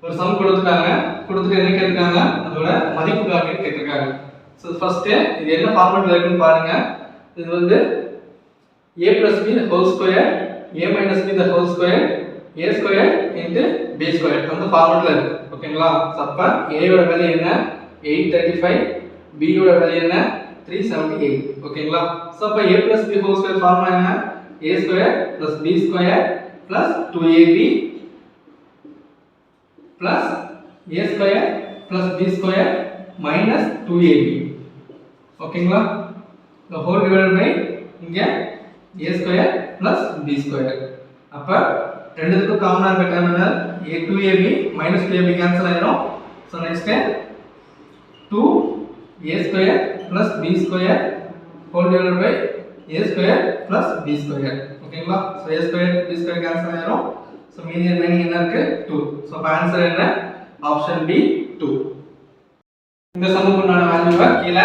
ஒரு சம் கொடுத்துட்டாங்க, கொடுத்துட்டு என்ன கேட்டிருக்காங்க, அதோட மதிப்பு காண்க கேட்டிருக்காங்க. ஸோ ஃபர்ஸ்ட் இது என்ன ஃபார்முலா இருக்குன்னு பாருங்க. இது வந்து a plus b the whole square a minus b the whole square a square into b square அந்த ஃபார்முலா இருக்கு. ஓகேங்களா? அப்ப a யோட வேல்யூ என்ன 835, b யோட வேல்யூ என்ன 378. ஓகேங்களா? சோ அப்ப a plus b whole square formula என்ன a square plus b square plus 2ab plus a square plus b square minus 2ab. ஓகேங்களா? the whole divided by இங்க a square plus b square. அப்ப ரெண்டுத்துக்கும் காமனா இருக்க term என்ன a2ab minus 2ab cancel ஆயிடும். So next 2a square plus b square whole divided by a square plus b square. ஓகேங்களா? So a square b square cancel ஆயிடும். So மீதி remaining என்ன இருக்கு 2. சோ ஆன்சர் என்ன ஆப்ஷன் B 2. இந்த சம்முக்குண்டான வேல்யூவை கீழ